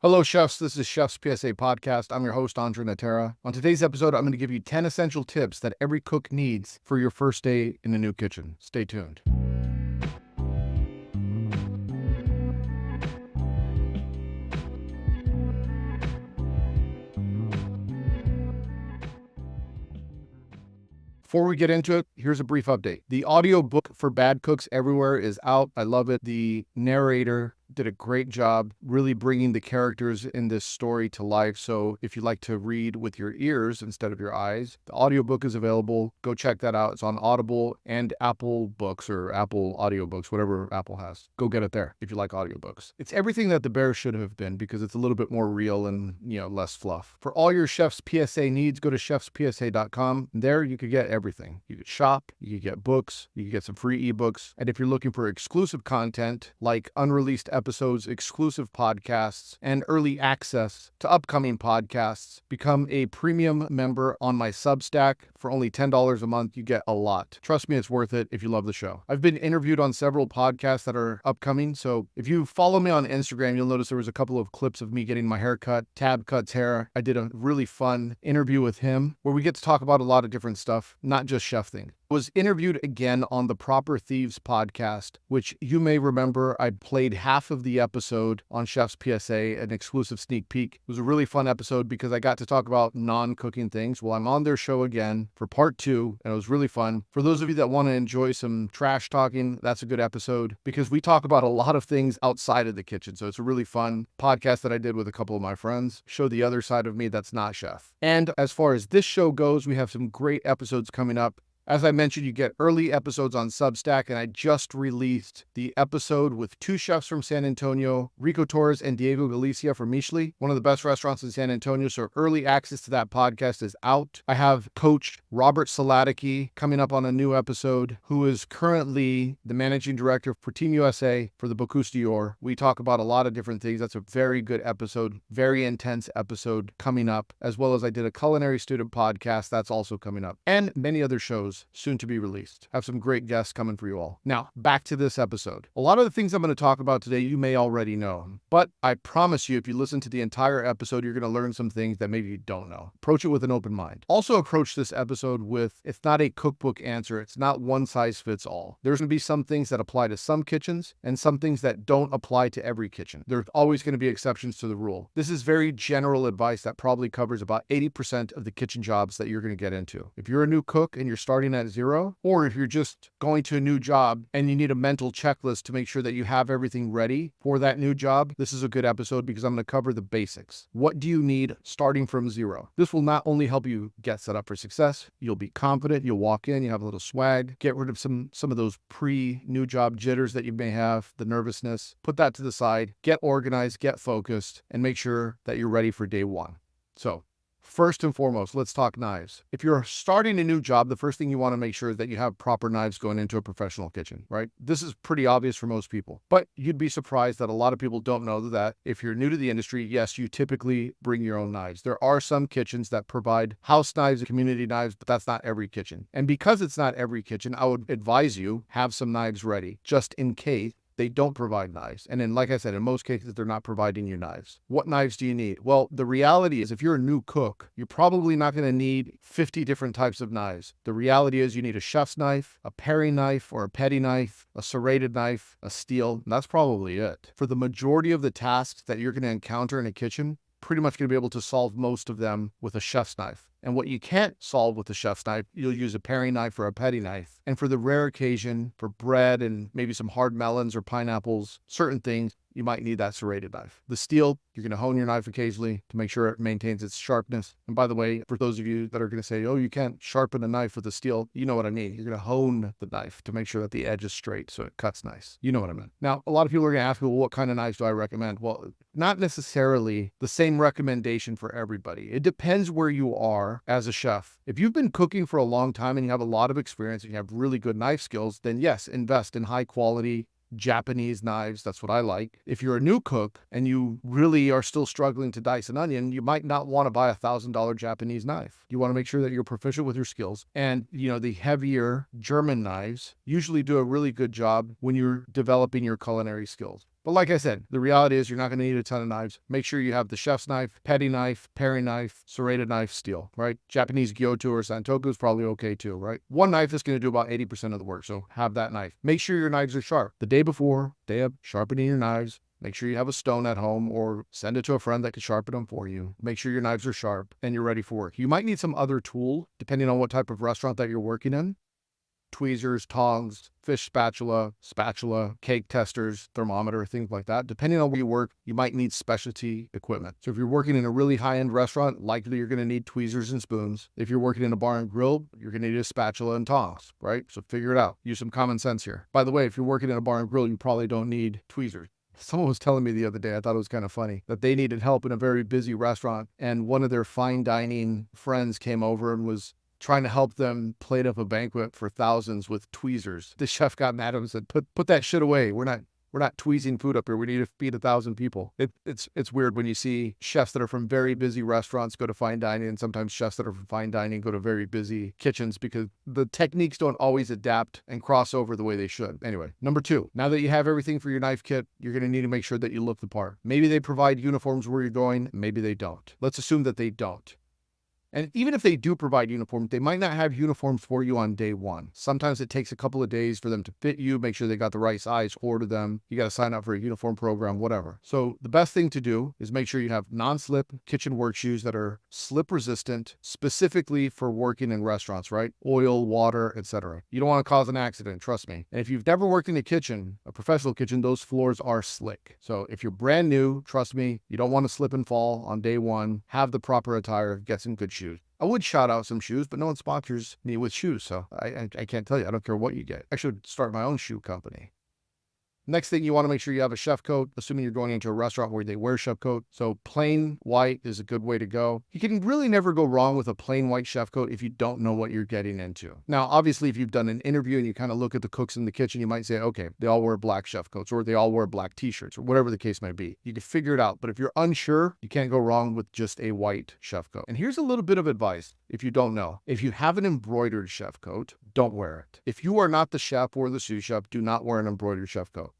Hello, chefs. This is Chef's PSA Podcast. I'm your host, André Natera. On today's episode, I'm going to give you 10 essential tips that every cook needs for your first day in a new kitchen. Stay tuned. Before we get into it, here's a brief update. The audiobook for Bad Cooks Everywhere is out. I love it. The narrator did a great job really bringing the characters in this story to life. So if you like to read with your ears instead of your eyes, the audiobook is available. Go check that out. It's on Audible and Apple Books or Apple Audiobooks, whatever Apple has. Go get it there if you like audiobooks. It's everything that The Bear should have been because it's a little bit more real and, less fluff. For all your Chef's PSA needs, go to chefspsa.com. There you could get everything. You could shop, you could get books, you could get some free ebooks. And if you're looking for exclusive content like unreleased episodes, exclusive podcasts, and early access to upcoming podcasts, become a premium member on my Substack. For only $10 a month, you get a lot. Trust me, it's worth it if you love the show. I've been interviewed on several podcasts that are upcoming, so if you follow me on Instagram, you'll notice there was a couple of clips of me getting my hair cut. Tab cuts hair. I did a really fun interview with him where we get to talk about a lot of different stuff, not just chef things. Was interviewed again on the Proper Thieves podcast, which you may remember I played half of the episode on Chef's PSA, an exclusive sneak peek. It was a really fun episode because I got to talk about non-cooking things. Well, I'm on their show again for part 2, and it was really fun. For those of you that want to enjoy some trash talking, that's a good episode because we talk about a lot of things outside of the kitchen. So it's a really fun podcast that I did with a couple of my friends, show the other side of me that's not chef. And as far as this show goes, we have some great episodes coming up. As I mentioned, you get early episodes on Substack, and I just released the episode with 2 chefs from San Antonio, Rico Torres and Diego Galicia from Michelin, one of the best restaurants in San Antonio, so early access to that podcast is out. I have Coach Robert Saladicki coming up on a new episode, who is currently the managing director for Team USA for the Bocuse d'Or. We talk about a lot of different things. That's a very good episode, very intense episode coming up, as well as I did a culinary student podcast that's also coming up, and many other shows soon to be released. Have some great guests coming for you all. Now, back to this episode. A lot of the things I'm going to talk about today, you may already know, but I promise you, if you listen to the entire episode, you're going to learn some things that maybe you don't know. Approach it with an open mind. Also approach this episode with, it's not a cookbook answer. It's not one size fits all. There's going to be some things that apply to some kitchens and some things that don't apply to every kitchen. There's always going to be exceptions to the rule. This is very general advice that probably covers about 80% of the kitchen jobs that you're going to get into. If you're a new cook and you're starting at 0, or if you're just going to a new job and you need a mental checklist to make sure that you have everything ready for that new job, this is a good episode because I'm going to cover the basics. What do you need starting from 0? This will not only help you get set up for success, you'll be confident, you'll walk in, you have a little swag, get rid of some of those pre-new job jitters that you may have, the nervousness, put that to the side, get organized, get focused, and make sure that you're ready for day 1. So, first and foremost, let's talk knives. If you're starting a new job, the first thing you want to make sure is that you have proper knives going into a professional kitchen, right? This is pretty obvious for most people, but you'd be surprised that a lot of people don't know that if you're new to the industry, yes, you typically bring your own knives. There are some kitchens that provide house knives and community knives, but that's not every kitchen. And because it's not every kitchen, I would advise you have some knives ready just in case they don't provide knives. And then, like I said, in most cases, they're not providing you knives. What knives do you need? Well, the reality is if you're a new cook, you're probably not going to need 50 different types of knives. The reality is you need a chef's knife, a paring knife or a petty knife, a serrated knife, a steel, and that's probably it. For the majority of the tasks that you're going to encounter in a kitchen, pretty much going to be able to solve most of them with a chef's knife. And what you can't solve with a chef's knife, you'll use a paring knife or a petty knife. And for the rare occasion, for bread and maybe some hard melons or pineapples, certain things, you might need that serrated knife. The steel, you're going to hone your knife occasionally to make sure it maintains its sharpness. And by the way, for those of you that are going to say, oh, you can't sharpen a knife with a steel, you know what I mean. You're going to hone the knife to make sure that the edge is straight so it cuts nice. You know what I mean. Now, a lot of people are going to ask me, well, what kind of knives do I recommend? Well, not necessarily the same recommendation for everybody. It depends where you are as a chef. If you've been cooking for a long time and you have a lot of experience and you have really good knife skills, then yes, invest in high quality Japanese knives. That's what I like. If you're a new cook and you really are still struggling to dice an onion, you might not want to buy $1,000 Japanese knife. You want to make sure that you're proficient with your skills. And, the heavier German knives usually do a really good job when you're developing your culinary skills. But like I said, the reality is you're not going to need a ton of knives. Make sure you have the chef's knife, petty knife, paring knife, serrated knife, steel, right? Japanese Gyoto or Santoku is probably okay too, right? One knife is going to do about 80% of the work, so have that knife. Make sure your knives are sharp. The day before, day of sharpening your knives, make sure you have a stone at home or send it to a friend that can sharpen them for you. Make sure your knives are sharp and you're ready for work. You might need some other tool depending on what type of restaurant that you're working in. Tweezers, tongs, fish spatula, cake testers, thermometer, things like that. Depending on where you work, you might need specialty equipment. So if you're working in a really high-end restaurant, likely you're going to need tweezers and spoons. If you're working in a bar and grill, you're going to need a spatula and tongs, right? So figure it out. Use some common sense here. By the way, if you're working in a bar and grill, you probably don't need tweezers. Someone was telling me the other day, I thought it was kind of funny, that they needed help in a very busy restaurant, and one of their fine dining friends came over and was trying to help them plate up a banquet for thousands with tweezers. The chef got mad at him and said, put that shit away. We're not tweezing food up here. We need to feed 1,000 people. It's weird when you see chefs that are from very busy restaurants go to fine dining, and sometimes chefs that are from fine dining go to very busy kitchens because the techniques don't always adapt and cross over the way they should. Anyway, number 2, now that you have everything for your knife kit, you're going to need to make sure that you look the part. Maybe they provide uniforms where you're going. Maybe they don't. Let's assume that they don't. And even if they do provide uniforms, they might not have uniforms for you on day one. Sometimes it takes a couple of days for them to fit you, make sure they got the right size, order them. You got to sign up for a uniform program, whatever. So the best thing to do is make sure you have non-slip kitchen work shoes that are slip resistant, specifically for working in restaurants, right? Oil, water, etc. You don't want to cause an accident, trust me. And if you've never worked in a kitchen, a professional kitchen, those floors are slick. So if you're brand new, trust me, you don't want to slip and fall on day one. Have the proper attire, get some good shoes. I would shout out some shoes, but no one sponsors me with shoes, so I can't tell you. I don't care what you get. I should start my own shoe company. Next thing, you want to make sure you have a chef coat, assuming you're going into a restaurant where they wear chef coat. So plain white is a good way to go. You can really never go wrong with a plain white chef coat if you don't know what you're getting into. Now, obviously, if you've done an interview and you kind of look at the cooks in the kitchen, you might say, okay, they all wear black chef coats, or they all wear black t-shirts, or whatever the case may be. You can figure it out. But if you're unsure, you can't go wrong with just a white chef coat. And here's a little bit of advice if you don't know. If you have an embroidered chef coat, don't wear it. If you are not the chef or the sous chef, do not wear an embroidered chef coat.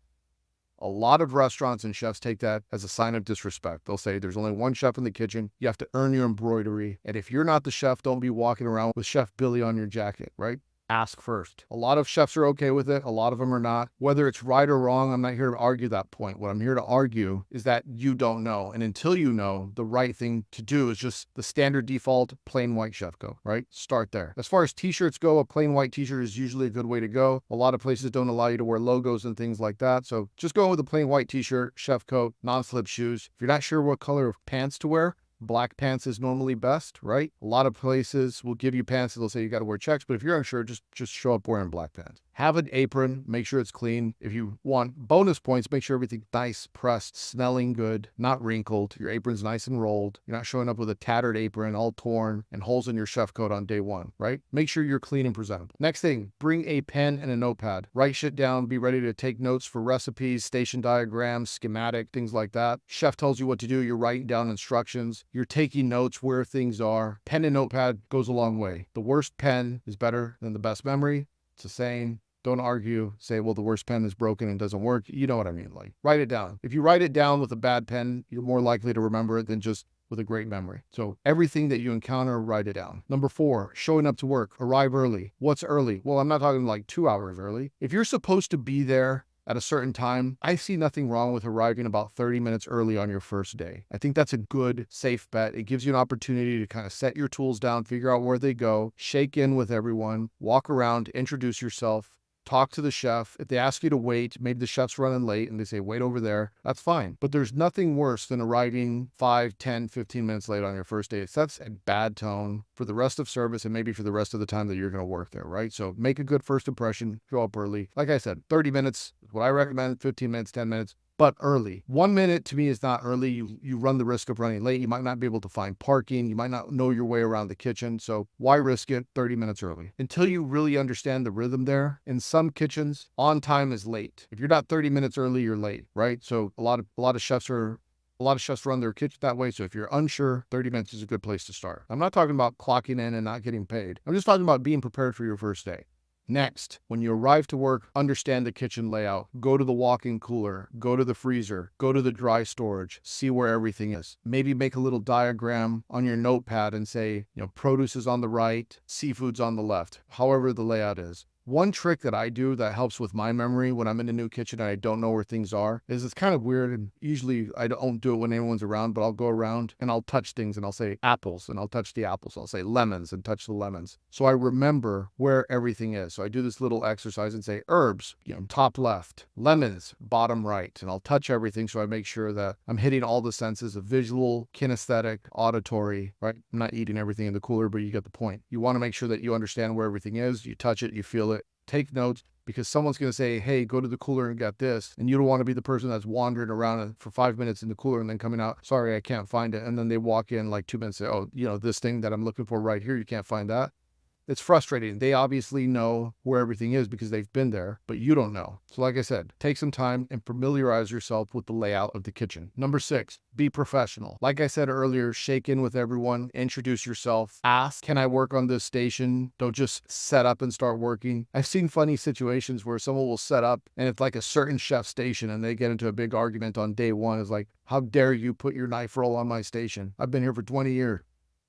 A lot of restaurants and chefs take that as a sign of disrespect. They'll say there's only one chef in the kitchen. You have to earn your embroidery. And if you're not the chef, don't be walking around with Chef Billy on your jacket, right? Ask first. A lot of chefs are okay with it. A lot of them are not. Whether it's right or wrong, I'm not here to argue that point. What I'm here to argue is that you don't know. And until you know, the right thing to do is just the standard default plain white chef coat, right? Start there. As far as t-shirts go, a plain white t-shirt is usually a good way to go. A lot of places don't allow you to wear logos and things like that. So just go with a plain white t-shirt, chef coat, non-slip shoes. If you're not sure what color of pants to wear, black pants is normally best, right? A lot of places will give you pants that they'll say you got to wear checks, but if you're unsure, just show up wearing black pants. Have an apron, make sure it's clean. If you want bonus points, make sure everything's nice, pressed, smelling good, not wrinkled. Your apron's nice and rolled. You're not showing up with a tattered apron, all torn, and holes in your chef coat on day one, right? Make sure you're clean and presentable. Next thing, bring a pen and a notepad. Write shit down, be ready to take notes for recipes, station diagrams, schematic, things like that. Chef tells you what to do, you're writing down instructions. You're taking notes where things are. Pen and notepad goes a long way. The worst pen is better than the best memory. It's a saying. Don't argue, say, well, the worst pen is broken and doesn't work. You know what I mean. Like, write it down. If you write it down with a bad pen, you're more likely to remember it than just with a great memory. So everything that you encounter, write it down. Number 4, showing up to work. Arrive early. What's early? Well, I'm not talking like 2 hours early. If you're supposed to be there at a certain time, I see nothing wrong with arriving about 30 minutes early on your first day. I think that's a good, safe bet. It gives you an opportunity to kind of set your tools down, figure out where they go, shake in with everyone, walk around, introduce yourself, talk to the chef. If they ask you to wait, maybe the chef's running late and they say, wait over there, that's fine. But there's nothing worse than arriving 5, 10, 15 minutes late on your first day. It sets a bad tone for the rest of service and maybe for the rest of the time that you're going to work there, right? So make a good first impression, show up early. Like I said, 30 minutes is what I recommend, 15 minutes, 10 minutes. But early. 1 minute to me is not early. You run the risk of running late. You might not be able to find parking. You might not know your way around the kitchen. So why risk it 30 minutes early? Until you really understand the rhythm there. In some kitchens, on time is late. If you're not 30 minutes early, you're late, right? So a lot of chefs run their kitchen that way. So if you're unsure, 30 minutes is a good place to start. I'm not talking about clocking in and not getting paid. I'm just talking about being prepared for your first day. Next, when you arrive to work, understand the kitchen layout. Go to the walk-in cooler, go to the freezer, go to the dry storage, see where everything is. Maybe make a little diagram on your notepad and say, produce is on the right, seafood's on the left, however the layout is. One trick that I do that helps with my memory when I'm in a new kitchen and I don't know where things are is it's kind of weird, and usually I don't do it when anyone's around, but I'll go around and I'll touch things and I'll say apples and I'll touch the apples. I'll say lemons and touch the lemons. So I remember where everything is. So I do this little exercise and say herbs, top left, lemons, bottom right, and I'll touch everything so I make sure that I'm hitting all the senses of visual, kinesthetic, auditory, right? I'm not eating everything in the cooler, but you get the point. You want to make sure that you understand where everything is, you touch it, you feel it. Take notes, because someone's going to say, hey, go to the cooler and get this. And you don't want to be the person that's wandering around for 5 minutes in the cooler and then coming out, sorry, I can't find it. And then they walk in like 2 minutes and say, oh, this thing that I'm looking for right here, you can't find that. It's frustrating. They obviously know where everything is because they've been there, but you don't know. So like I said, take some time and familiarize yourself with the layout of the kitchen. Number 6, be professional. Like I said earlier, shake in with everyone, introduce yourself, ask, can I work on this station? Don't just set up and start working. I've seen funny situations where someone will set up and it's like a certain chef station and they get into a big argument on day one. It's like, how dare you put your knife roll on my station? I've been here for 20 years,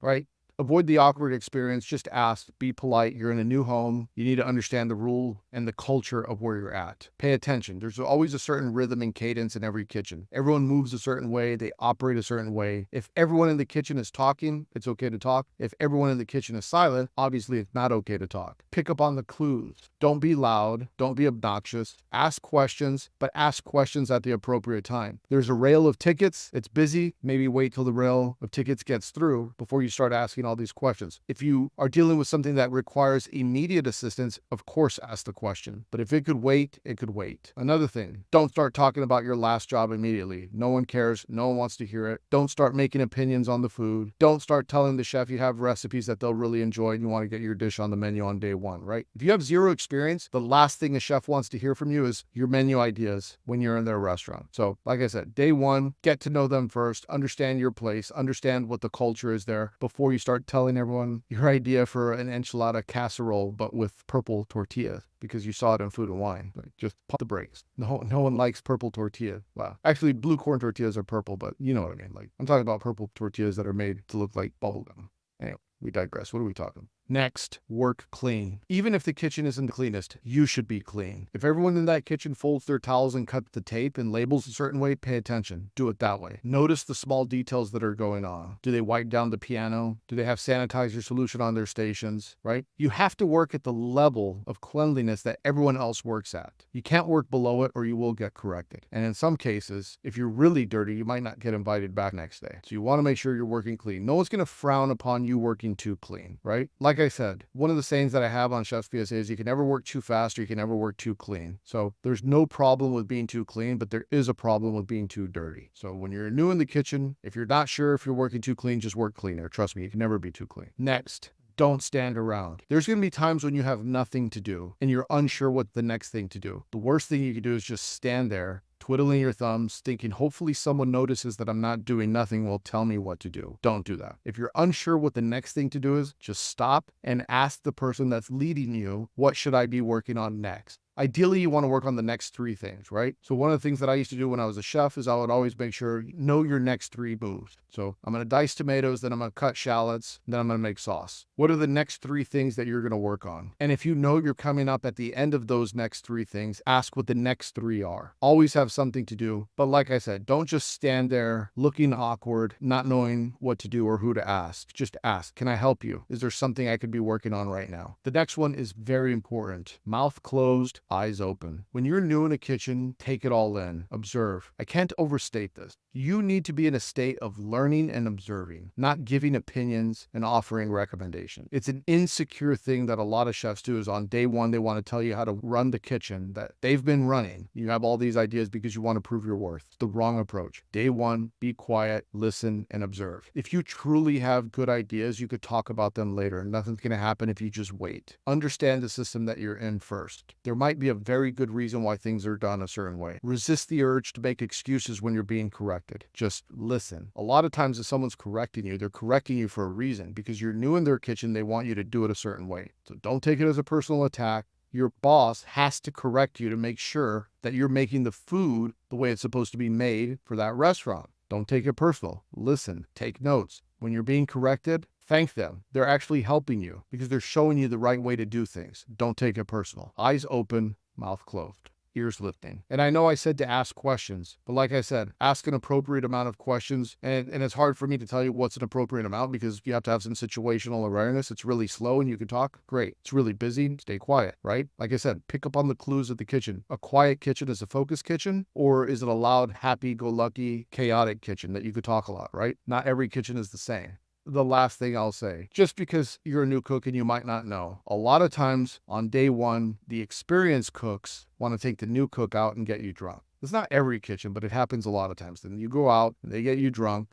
right? Avoid the awkward experience. Just ask, be polite. You're in a new home. You need to understand the rule and the culture of where you're at. Pay attention. There's always a certain rhythm and cadence in every kitchen. Everyone moves a certain way. They operate a certain way. If everyone in the kitchen is talking, it's okay to talk. If everyone in the kitchen is silent, obviously it's not okay to talk. Pick up on the clues. Don't be loud. Don't be obnoxious. Ask questions, but ask questions at the appropriate time. There's a rail of tickets. It's busy. Maybe wait till the rail of tickets gets through before you start asking all these questions. If you are dealing with something that requires immediate assistance, of course, ask the question. But if it could wait, it could wait. Another thing, don't start talking about your last job immediately. No one cares. No one wants to hear it. Don't start making opinions on the food. Don't start telling the chef you have recipes that they'll really enjoy and you want to get your dish on the menu on day one, right? If you have zero experience, the last thing a chef wants to hear from you is your menu ideas when you're in their restaurant. So, like I said, day one, get to know them first, understand your place, understand what the culture is there before you start telling everyone your idea for an enchilada casserole, but with purple tortillas because you saw it in Food and Wine. Like, just pump the brakes. No one likes purple tortilla. Wow. Actually, blue corn tortillas are purple, but you know what I mean. Like, I'm talking about purple tortillas that are made to look like bubblegum. Anyway, we digress. What are we talking? Next, work clean. Even if the kitchen isn't the cleanest, you should be clean. If everyone in that kitchen folds their towels and cuts the tape and labels a certain way, pay attention. Do it that way. Notice the small details that are going on. Do they wipe down the piano? Do they have sanitizer solution on their stations, right? You have to work at the level of cleanliness that everyone else works at. You can't work below it or you will get corrected. And in some cases, if you're really dirty, you might not get invited back next day. So you want to make sure you're working clean. No one's going to frown upon you working too clean, right? Like I said, one of the sayings that I have on Chef's PSA is you can never work too fast or you can never work too clean. So there's no problem with being too clean, but there is a problem with being too dirty. So when you're new in the kitchen, if you're not sure if you're working too clean, just work cleaner. Trust me, you can never be too clean. Next, don't stand around. There's going to be times when you have nothing to do and you're unsure what the next thing to do. The worst thing you can do is just stand there, twiddling your thumbs, thinking hopefully someone notices that I'm not doing nothing will tell me what to do. Don't do that. If you're unsure what the next thing to do is, just stop and ask the person that's leading you, what should I be working on next? Ideally, you want to work on the next 3 things, right? So one of the things that I used to do when I was a chef is I would always make sure you know your next 3 moves. So I'm going to dice tomatoes, then I'm going to cut shallots, then I'm going to make sauce. What are the next 3 things that you're going to work on? And if you know you're coming up at the end of those next 3 things, ask what the next 3 are. Always have something to do. But like I said, don't just stand there looking awkward, not knowing what to do or who to ask. Just ask, can I help you? Is there something I could be working on right now? The next one is very important. Mouth closed, eyes open. When you're new in a kitchen, take it all in. Observe. I can't overstate this. You need to be in a state of learning and observing, not giving opinions and offering recommendations. It's an insecure thing that a lot of chefs do is on day one, they want to tell you how to run the kitchen that they've been running. You have all these ideas because you want to prove your worth. It's the wrong approach. Day one, be quiet, listen, and observe. If you truly have good ideas, you could talk about them later. Nothing's going to happen if you just wait. Understand the system that you're in first. There might be a very good reason why things are done a certain way. Resist the urge to make excuses when you're being corrected. Just listen. A lot of times if someone's correcting you, they're correcting you for a reason because you're new in their kitchen. They want you to do it a certain way. So don't take it as a personal attack. Your boss has to correct you to make sure that you're making the food the way it's supposed to be made for that restaurant. Don't take it personal. Listen, take notes. When you're being corrected, thank them. They're actually helping you because they're showing you the right way to do things. Don't take it personal. Eyes open, mouth closed, ears lifting. And I know I said to ask questions, but like I said, ask an appropriate amount of questions. And it's hard for me to tell you what's an appropriate amount because you have to have some situational awareness. It's really slow and you can talk. Great. It's really busy. Stay quiet, right? Like I said, pick up on the clues of the kitchen. A quiet kitchen is a focus kitchen, or is it a loud, happy-go-lucky, chaotic kitchen that you could talk a lot, right? Not every kitchen is the same. The last thing I'll say, just because you're a new cook and you might not know, a lot of times on day one, the experienced cooks want to take the new cook out and get you drunk. It's not every kitchen, but it happens a lot of times. Then you go out and they get you drunk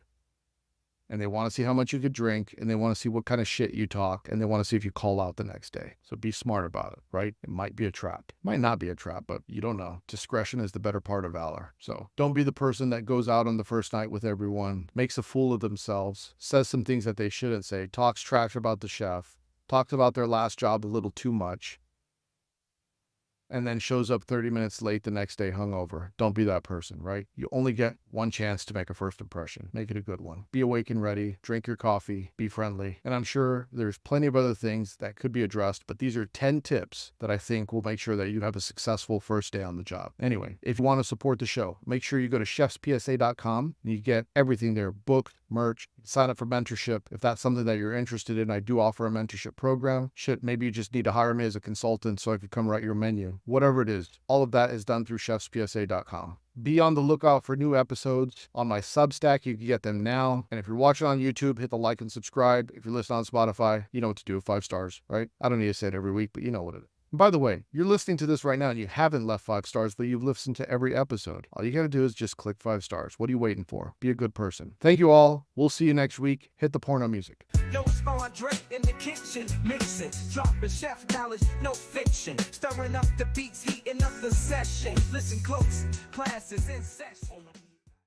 and they want to see how much you could drink and they want to see what kind of shit you talk and they want to see if you call out the next day. So be smart about it, right? It might be a trap. It might not be a trap, but you don't know. Discretion is the better part of valor. So don't be the person that goes out on the first night with everyone, makes a fool of themselves, says some things that they shouldn't say, talks trash about the chef, talks about their last job a little too much, and then shows up 30 minutes late the next day hungover. Don't be that person, right? You only get one chance to make a first impression. Make it a good one. Be awake and ready. Drink your coffee. Be friendly. And I'm sure there's plenty of other things that could be addressed, but these are 10 tips that I think will make sure that you have a successful first day on the job. Anyway, if you want to support the show, make sure you go to chefspsa.com and you get everything there. Book, merch, sign up for mentorship. If that's something that you're interested in, I do offer a mentorship program. Maybe you just need to hire me as a consultant so I could come write your menu. Whatever it is, all of that is done through chefspsa.com. Be on the lookout for new episodes on my Substack. You can get them now. And if you're watching on YouTube, hit the like and subscribe. If you're listening on Spotify, you know what to do. 5 stars, right? I don't need to say it every week, but you know what it is. By the way, you're listening to this right now and you haven't left 5 stars, but you've listened to every episode. All you got to do is just click 5 stars. What are you waiting for? Be a good person. Thank you all. We'll see you next week. Hit the porno music. No, it's André in the kitchen, mixing, dropping chef knowledge, no fiction, stirring up the beats, heating up the session. Listen close, class is in session.